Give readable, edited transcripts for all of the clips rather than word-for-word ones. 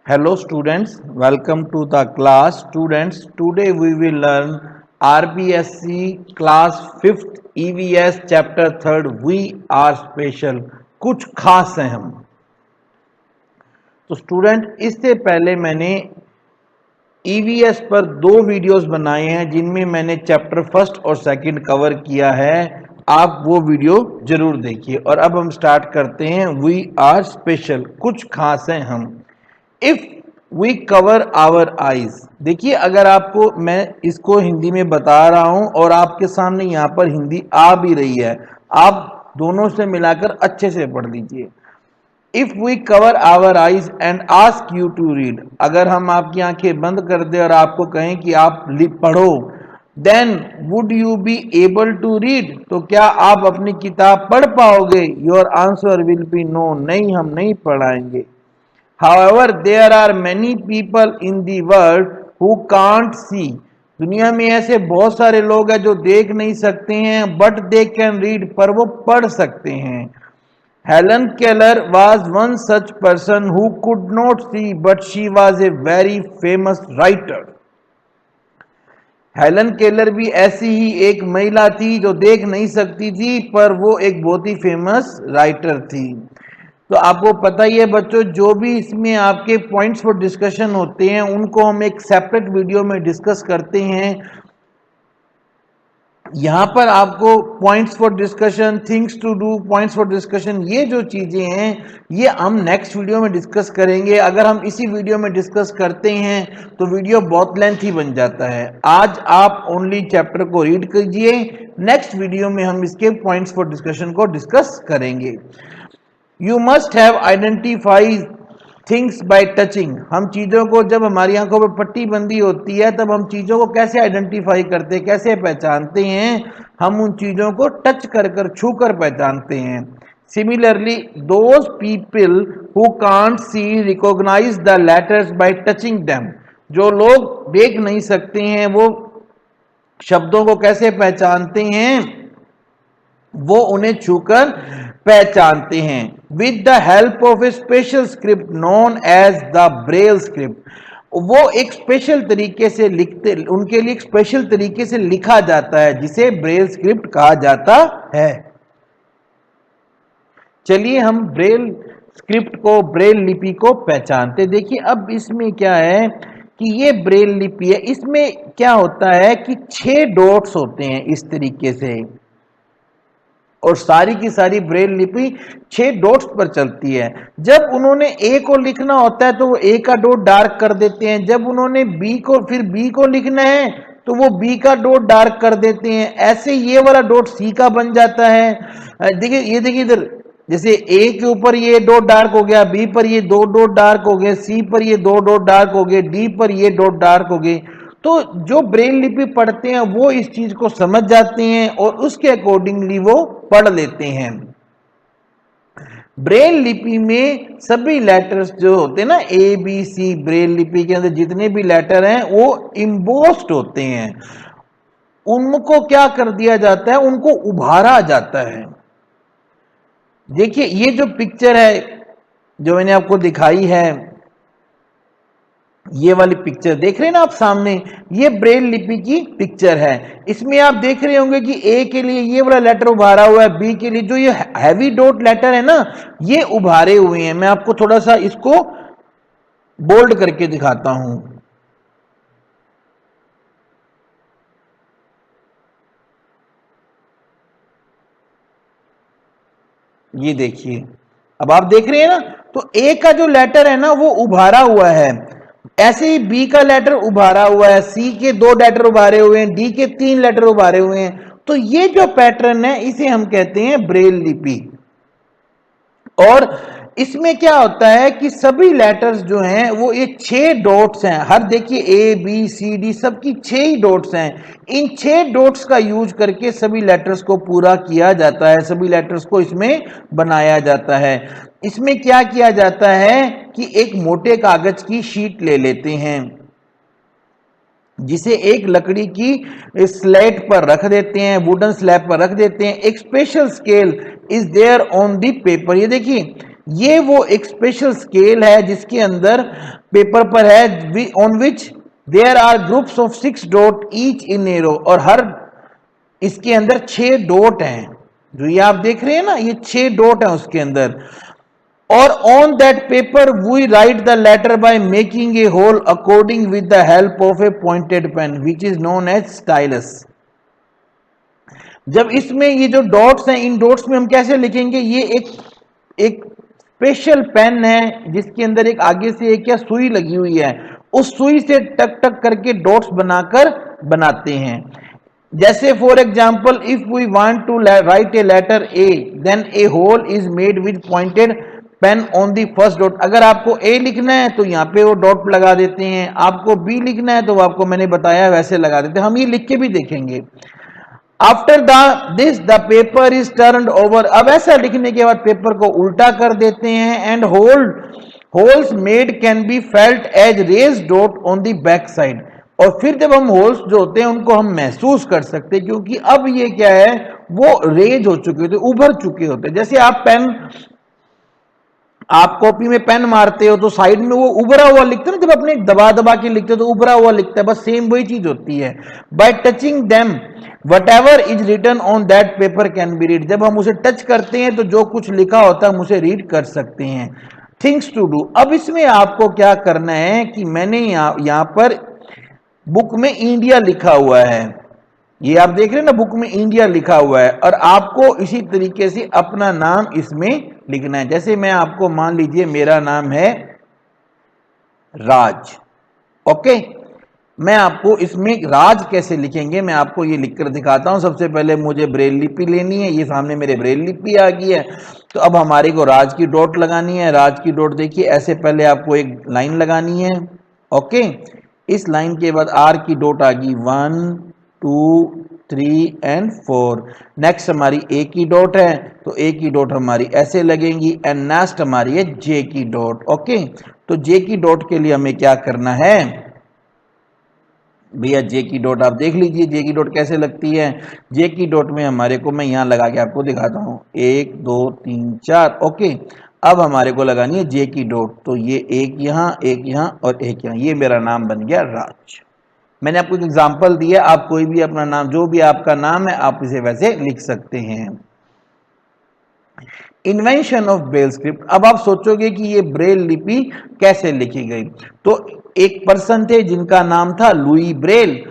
Hello students, welcome to the class. Students, today we will learn RBSC class 5th EVS chapter 3rd We are special. कुछ खास हैं हम। तो student इससे पहले मैंने EVS पर दो वीडियोस बनाए हैं जिनमें मैंने चैप्टर फर्स्ट और सेकंड कवर किया है। आप वो वीडियो जरूर देखिए। और अब हम स्टार्ट करते हैं। वी आर स्पेशल, कुछ खास हैं हम। If we cover our eyes, देखिए अगर आपको मैं इसको हिंदी में बता रहा हूं और आपके सामने यहां पर हिंदी आ भी रही है, आप दोनों से मिलाकर अच्छे से पढ़ लीजिए। If we cover our eyes and ask you to read, अगर हम आपकी आंखें बंद कर दे और आपको कहें कि आप पढ़ो, then would you be able to read, तो क्या आप अपनी किताब पढ़ पाओगे? Your answer will be no, नहीं हम नहीं पढ़ाएंगे। However, there are many people in the world who can't see. दुनिया में ऐसे बहुत सारे लोग हैं जो देख नहीं सकते हैं, but they can read, पर वो पढ़ सकते हैं। Helen Keller was one such person who could not see, but she was a very famous writer. Helen Keller भी ऐसी ही एक महिला थी जो देख नहीं सकती थी, पर वो एक बहुत ही फेमस राइटर थी। तो आपको पता ही है बच्चों, जो भी इसमें आपके पॉइंट्स फॉर डिस्कशन होते हैं उनको हम एक सेपरेट वीडियो में डिस्कस करते हैं। यहां पर आपको points for discussion, things to do, points for discussion, ये जो चीजें हैं ये हम नेक्स्ट वीडियो में डिस्कस करेंगे। अगर हम इसी वीडियो में डिस्कस करते हैं तो वीडियो बहुत लेंथी बन जाता है। आज आप ओनली चैप्टर को रीड कीजिए, नेक्स्ट वीडियो में हम इसके पॉइंट्स फॉर डिस्कशन को डिस्कस करेंगे। You must have identify things by touching, हम चीज़ों को, जब हमारी आंखों पर पट्टी बंदी होती है तब हम चीज़ों को कैसे आइडेंटिफाई करते हैं, कैसे पहचानते हैं? हम उन चीज़ों को टच कर छू कर पहचानते हैं। Similarly those people who can't see recognise the letters by touching them, जो लोग देख नहीं सकते हैं वो शब्दों को कैसे पहचानते हैं? वो उन्हें छूकर पहचानते हैं। With the help of a special script known as the Braille script, वो एक स्पेशल तरीके से लिखते, उनके लिए एक स्पेशल तरीके से लिखा जाता है जिसे ब्रेल स्क्रिप्ट कहा जाता है। चलिए हम ब्रेल स्क्रिप्ट को, ब्रेल लिपि को पहचानते। देखिए अब इसमें क्या है कि ये ब्रेल लिपि है, इसमें क्या होता है कि 6 डॉट्स होते हैं इस तरीके से, और सारी की सारी ब्रेल लिपि 6 डॉट्स पर चलती है। जब उन्होंने ए को लिखना होता है तो वो ए का डॉट डार्क कर देते हैं, जब उन्होंने बी को लिखना है तो वो बी का डॉट डार्क कर देते हैं। ऐसे ये वाला डॉट सी का बन जाता है। देखिए ये देखिए इधर, जैसे ए के ऊपर ये डॉट डार्क हो गया, बी पर ये 2 डॉट डार्क हो गए, सी पर ये 2 डॉट डार्क हो गए, डी पर ये डॉट डार्क हो गए। तो जो ब्रेल लिपि पढ़ते हैं वो इस चीज को समझ जाते हैं और उसके अकॉर्डिंगली वो पढ़ लेते हैं। ब्रेल लिपि में सभी लेटर्स जो होते हैं ना, ए बी सी, ब्रेल लिपि के अंदर जितने भी लेटर हैं वो इम्बोस्ड होते हैं। उनको क्या कर दिया जाता है? उनको उभारा जाता है। देखिए ये जो पिक्चर है जो मैंने आपको दिखाई है, ये वाली पिक्चर देख रहे हैं ना आप सामने, ये ब्रेल लिपि की पिक्चर है। इसमें आप देख रहे होंगे कि ए के लिए ये वाला लेटर उभारा हुआ है, बी के लिए जो ये हैवी डॉट लेटर है ना, ये उभारे हुए हैं। मैं आपको थोड़ा सा इसको बोल्ड करके दिखाता हूं। ये देखिए, अब आप देख रहे हैं ना, तो ए का जो लेटर है ना वो उभारा हुआ है। ऐसे ही बी का लेटर उभारा हुआ है, सी के 2 लेटर उभारे हुए हैं, डी के 3 लेटर उभारे हुए हैं। तो ये जो पैटर्न है इसे हम कहते हैं ब्रेल लिपि। और इसमें क्या होता है कि सभी लेटर्स जो हैं वो ये 6 डॉट्स हैं। हर देखिए ए बी सी डी सबकी 6 ही डॉट्स हैं। इन 6 डॉट्स का यूज करके सभी लेटर्स को पूरा किया जाता है, सभी लेटर्स को इसमें बनाया जाता है। इसमें क्या किया जाता है कि एक मोटे कागज की शीट ले लेते हैं, जिसे एक लकड़ी की स्लेट पर रख देते हैं, वुडन स्लैब पर रख देते हैं। एक special scale is there on the paper. ये देखिए ये वो एक स्पेशल स्केल है जिसके अंदर पेपर पर है on which there are groups of 6 dot each in a row, और हर इसके अंदर 6 डॉट हैं, जो ये आप देख रहे हैं ना, ये 6 डॉट है उसके अंदर। और on that paper we write the letter by making a hole according with the help of a pointed pen which is known as stylus. जब इसमें ये जो डॉट्स हैं, इन डॉट्स में हम कैसे लिखेंगे, ये एक स्पेशल पेन है जिसके अंदर एक आगे से एक क्या सुई लगी हुई है, उस सुई से टक टक करके डॉट्स बनाकर बनाते हैं। जैसे for example if we want to write a letter A then a hole is made with pointed pen on the first dot. अगर आपको ए लिखना है तो यहाँ पे वो डॉट लगा देते हैं, आपको बी लिखना है तो वो आपको मैंने बताया वैसे लगा देते हैं। हम ये लिख के भी देखेंगे। After this the paper is turned over. अब ऐसा लिखने के बाद पेपर को उल्टा कर देते हैं। And holes made can be felt as raise dot on the back side. और फिर जब हम होल्स जो होते हैं उनको हम महसूस कर सकते हैं, क्योंकि अब ये क्या है, वो रेज हो चुके होते, उभर चुके होते। जैसे आप कॉपी में पेन मारते हो तो साइड में वो उभरा हुआ लिखते हैं ना, जब अपने दबा दबा के लिखते हो तो उभरा हुआ लिखता है, बस सेम वही चीज होती है। By touching them whatever is written on that paper can be read. जब हम उसे टच करते हैं तो जो कुछ लिखा होता है हम उसे रीड कर सकते हैं। Things to do. अब इसमें आपको क्या करना है कि मैंने यहां पर बुक में इंडिया लिखा हुआ है, ये आप देख रहे हैं ना, बुक में इंडिया लिखा हुआ है, और आपको इसी तरीके से अपना नाम इसमें लिखना है। जैसे मैं आपको मान लीजिए मेरा नाम है राज, ओके, मैं आपको इसमें राज कैसे लिखेंगे मैं आपको ये लिखकर दिखाता हूं। सबसे पहले मुझे ब्रेल लिपि लेनी है, ये सामने मेरे ब्रेल लिपि आ गई है। तो अब हमारे को राज की डॉट लगानी है। राज की डॉट देखिए ऐसे पहले आपको एक लाइन लगानी है, ओके। इस लाइन के बाद आर की डॉट आ गई 1 2 3 एंड 4। नेक्स्ट हमारी ए की डॉट है, तो ए की डॉट हमारी ऐसे लगेंगी। एंड नेक्स्ट हमारी है जे की डॉट, ओके। तो जे की डॉट के लिए हमें क्या करना है भैया, जे की डॉट आप देख लीजिए जे की डॉट कैसे लगती है। जे की डॉट में हमारे को, मैं यहां लगा के आपको दिखाता हूं, 1 2 3 4, ओके। अब हमारे को लगानी है जे की डॉट, तो ये एक यहां और एक यहां, ये मेरा नाम बन गया राज। मैंने आपको एक एग्जांपल दिया, आप कोई भी अपना नाम, जो भी आपका नाम है आप इसे वैसे लिख सकते हैं। Invention of Braille script. अब आप सोचोगे कि ये ब्रेल लिपि कैसे लिखी गई, तो एक पर्सन थे जिनका नाम था लुई ब्रेल,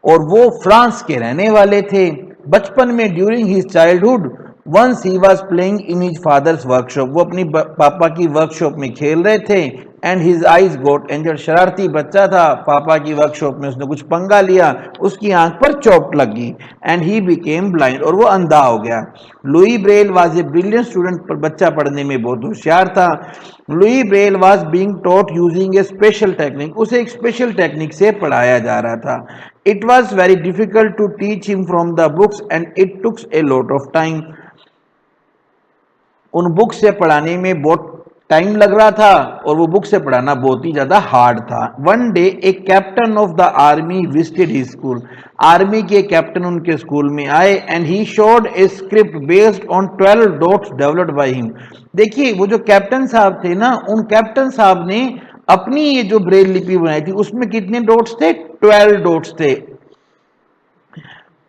और वो फ्रांस के रहने वाले थे। बचपन में during his childhood once he was playing in his father's workshop, वो अपनी पापा की वर्कशॉप में खेल रहे थे। And his eyes got injured, शरारती बच्चा था, पापा की वर्कशॉप में उसने कुछ पंगा लिया, उसकी आंख पर चोट लगी। एंड ही बिकेम ब्लाइंड, और वो अंधा हो गया। Louis Braille was a brilliant student, पर बच्चा पढ़ने में बहुत होशियार था। Louis Braille was being taught using a special technique, उसे एक स्पेशल टेक्निक से पढ़ाया जा रहा था। It was very difficult to teach him from the books and it took a lot of time. उन बुक से पढ़ाने में बहुत टाइम लग रहा था और वो बुक से पढ़ाना बहुत ही ज्यादा हार्ड था। One day a captain of the army visited his school, army के कैप्टन उनके स्कूल में आए। And he showed A script based on 12 dots developed by him. देखिए वो जो कैप्टन साहब थे ना, उन कैप्टन साहब ने अपनी ये जो ब्रेल लिपि बनाई थी उसमें कितने डॉट्स थे, 12 डॉट्स थे।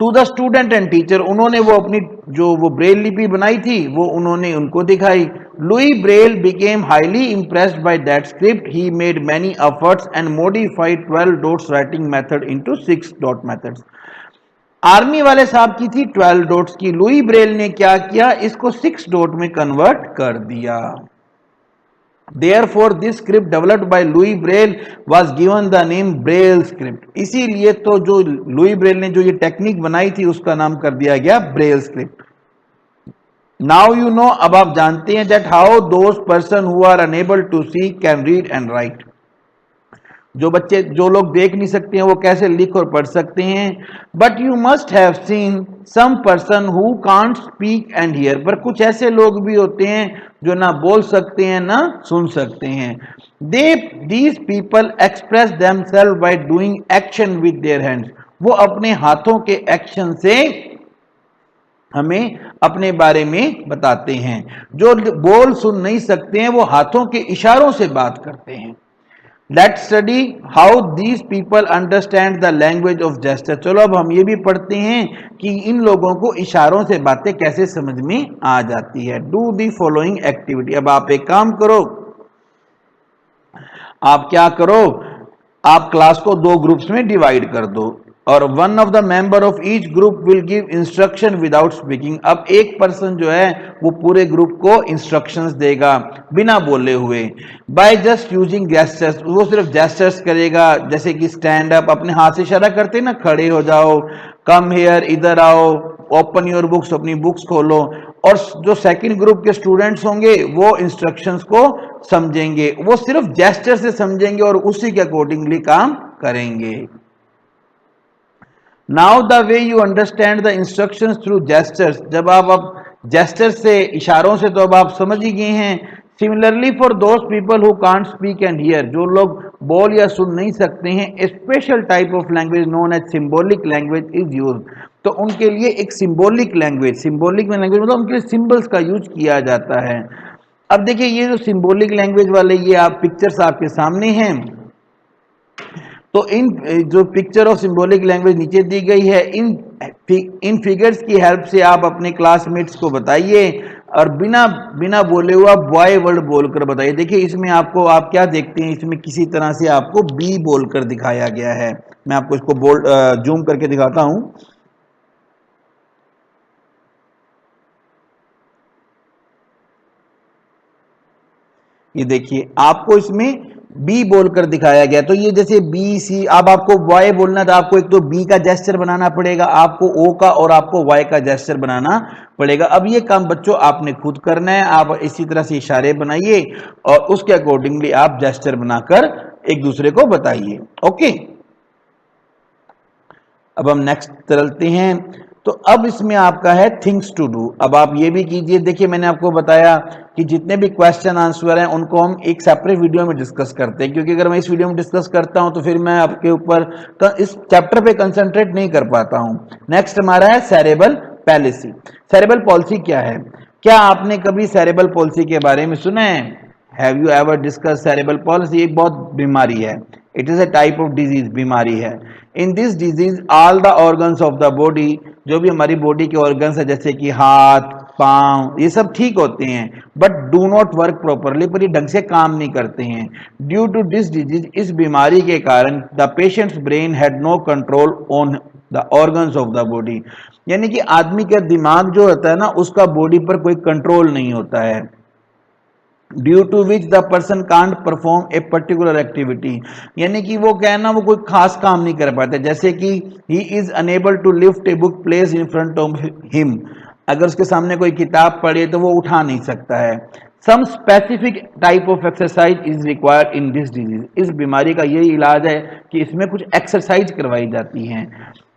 To the student and teacher, उन्होंने वो अपनी जो वो ब्रेल लिपि बनाई थी वो उन्होंने उनको दिखाई। Louis Braille became highly impressed by that script, he made many efforts and modified 12 dots writing method into 6 dot methods. Army वाले साहब की थी 12 डॉट्स की, लुई ब्रेल ने क्या किया, इसको 6 डॉट में कन्वर्ट कर दिया। Therefore, this script developed by Louis Braille was given the name Braille script. इसीलिए तो जो लुई ब्रेल ने जो ये टेक्निक बनाई थी उसका नाम कर दिया गया Braille script. Now you know, अब आप जानते हैं that how those person who are unable to see can read and write. जो लोग देख नहीं सकते हैं वो कैसे लिख और पढ़ सकते हैं। But you must have seen some person who can't speak and hear, पर कुछ ऐसे लोग भी होते हैं जो ना बोल सकते हैं ना सुन सकते हैं। These people express themselves by doing action with their hands, वो अपने हाथों के एक्शन से हमें अपने बारे में बताते हैं। जो बोल सुन नहीं सकते हैं वो हाथों के इशारों से बात करते हैं। Let's study how these people understand the language of gesture. चलो अब हम ये भी पढ़ते हैं कि इन लोगों को इशारों से बातें कैसे समझ में आ जाती है। Do the following activity. अब आप एक काम करो, आप क्या करो, आप क्लास को दो ग्रुप्स में डिवाइड कर दो और one of the member of each group will give instruction without speaking. अब एक पर्सन जो है वो पूरे ग्रुप को इंस्ट्रक्शंस देगा बिना बोले हुए, बाय जस्ट यूजिंग जेस्चर्स। वो सिर्फ जेस्चर्स करेगा, जैसे कि स्टैंड अप, अपने हाथ से इशारा करते हैं ना, खड़े हो जाओ, कम हियर, इधर आओ, ओपन योर बुक्स, अपनी बुक्स खोलो। और जो सेकंड ग्रुप के स्टूडेंट्स होंगे वो इंस्ट्रक्शंस को समझेंगे, वो सिर्फ जेस्चर से समझेंगे और उसी के अकॉर्डिंगली काम करेंगे। Now the way you understand the instructions through gestures. जब आप जेस्चर से, इशारों से तो अब आप समझ ही गए हैं। Similarly for those people who can't speak and hear, जो लोग बोल या सुन नहीं सकते हैं, a special type of language known as symbolic language is use. तो उनके लिए एक सिंबॉलिक लैंग्वेज, सिंबॉलिक लैंग्वेज मतलब उनके लिए सिंबल्स का यूज किया जाता है। अब देखिए ये जो सिंबॉलिक लैंग्वेज वाले ये आप पिक्चर्स आपके सामने हैं, तो इन जो पिक्चर ऑफ सिंबॉलिक लैंग्वेज नीचे दी गई है, इन फिगर्स की हेल्प से आप अपने क्लासमेट्स को बताइए और बिना बिना बोले हुआ बॉय वर्ड बोलकर बताइए। देखिए इसमें आपको, आप क्या देखते हैं, इसमें किसी तरह से आपको बी बोलकर दिखाया गया है। मैं आपको इसको जूम करके दिखाता हूं। ये देखिए आपको इसमें बी बोलकर दिखाया गया। तो ये जैसे बी सी, अब आपको वाई बोलना था, आपको एक तो बी का जेस्चर बनाना पड़ेगा, आपको ओ का और आपको वाई का जेस्चर बनाना पड़ेगा। अब ये काम बच्चों आपने खुद करना है। आप इसी तरह से इशारे बनाइए और उसके अकॉर्डिंगली आप जेस्चर बनाकर एक दूसरे को बताइए। ओके, अब हम नेक्स्ट चलते हैं। तो अब इसमें आपका है थिंग्स टू डू। अब आप ये भी कीजिए। देखिए मैंने आपको बताया कि जितने भी क्वेश्चन आंसर हैं उनको हम एक सेपरेट वीडियो में डिस्कस करते हैं, क्योंकि अगर मैं इस वीडियो में डिस्कस करता हूं तो फिर मैं आपके ऊपर इस चैप्टर पे कंसंट्रेट नहीं कर पाता हूं। नेक्स्ट हमारा है सेरेबल पैलिसी। सेरेबल पॉलिसी क्या है? क्या आपने कभी सेरेबल पॉलिसी के बारे में सुना है? Have you ever discuss cerebral policy? एक बहुत बीमारी है, it is a type of disease, बीमारी है। इन this disease all the organs of the body, जो भी हमारी बॉडी के ऑर्गन्स है जैसे कि हाथ, पांव, ये सब ठीक होते हैं, but do not work properly, पर ये ढंग से काम नहीं करते हैं। ड्यू टू दिस डिजीज, इस बीमारी के कारण the patient's brain had no control on the organs of the body, यानी कि आदमी का दिमाग जो होता है ना, उसका बॉडी पर कोई कंट्रोल नहीं होता है। Due to which the person can't perform a particular activity, यानी कि वो क्या है ना, वो कोई खास काम नहीं कर पाते। जैसे कि he is unable to lift a book place in front of him, अगर उसके सामने कोई किताब पढ़े तो वो उठा नहीं सकता है। Some specific type of exercise is required in this disease, इस बीमारी का यही इलाज है कि इसमें कुछ एक्सरसाइज करवाई जाती हैं।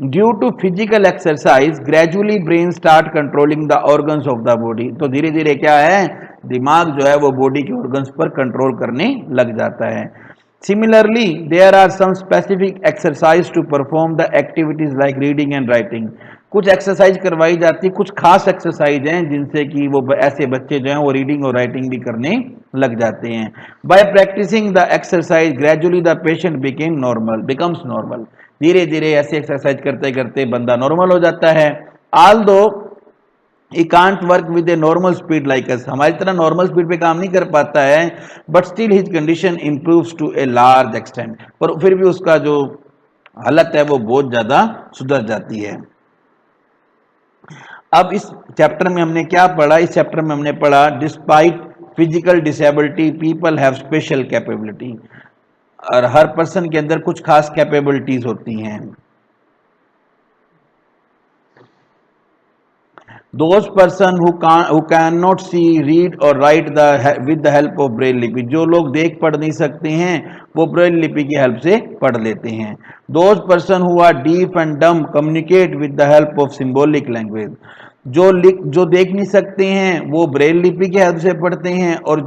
Due to physical exercise gradually brain start controlling the organs of the body, तो धीरे धीरे क्या है, दिमाग जो है वो बॉडी के ऑर्गन्स पर कंट्रोल करने लग जाता है। Similarly there are some specific exercise to perform the activities like reading and writing, कुछ एक्सरसाइज करवाई जाती है, कुछ खास एक्सरसाइज हैं जिनसे कि वो ऐसे बच्चे जो हैं वो रीडिंग और राइटिंग भी करने लग जाते हैं। By practising the exercise gradually the patient becomes normal, धीरे धीरे ऐसे एक्सरसाइज करते करते बंदा नॉर्मल हो जाता है। Although he can't work with a normal speed like us, हमारी तरह नॉर्मल स्पीड पे काम नहीं कर पाता है, but still his condition improves to a large extent, पर फिर भी उसका जो हालत है वो बहुत ज्यादा सुधर जाती है। अब इस चैप्टर में हमने क्या पढ़ा? इस चैप्टर में हमने पढ़ा despite physical disability people have special capability, और हर पर्सन के अंदर कुछ खास कैपेबिलिटीज होती हैं। Those person who cannot see, read or write with the help of Braille लिपि, जो लोग देख पढ़ नहीं सकते हैं वो ब्रेल लिपि की हेल्प से पढ़ लेते हैं। Those person who are deaf and dumb communicate with the help of symbolic language, जो देख नहीं सकते हैं वो ब्रेल लिपि की हेल्प से पढ़ते हैं, और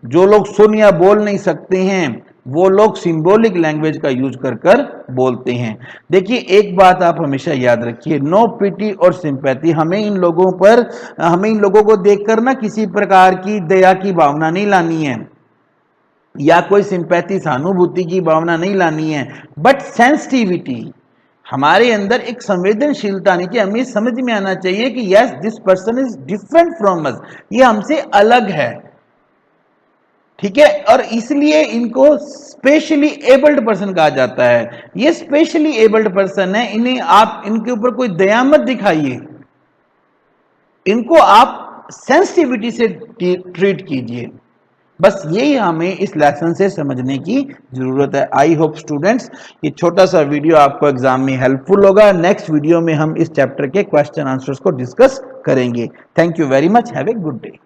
जो लोग सुन या बोल नहीं सकते हैं वो लोग सिंबॉलिक लैंग्वेज का यूज कर कर बोलते हैं। देखिए एक बात आप हमेशा याद रखिए, नो पिटी और सिंपैथी, हमें इन लोगों को देखकर ना किसी प्रकार की दया की भावना नहीं लानी है, या कोई सिंपैथी सहानुभूति की भावना नहीं लानी है, बट सेंसिटिविटी, हमारे अंदर एक संवेदनशीलता नहीं चाहिए। हमें समझ में आना चाहिए कि yes this person is different from us, ये हमसे अलग है, ठीक है, और इसलिए इनको स्पेशली एबल्ड पर्सन कहा जाता है। ये स्पेशली एबल्ड पर्सन है, इन्हें आप इनके ऊपर कोई दया मत दिखाइए, इनको आप सेंसिटिविटी से ट्रीट कीजिए। बस यही हमें इस लेसन से समझने की जरूरत है। आई होप स्टूडेंट्स ये छोटा सा वीडियो आपको एग्जाम में हेल्पफुल होगा। नेक्स्ट वीडियो में हम इस चैप्टर के क्वेश्चन आंसर्स को डिस्कस करेंगे। Thank you very much, have a good day.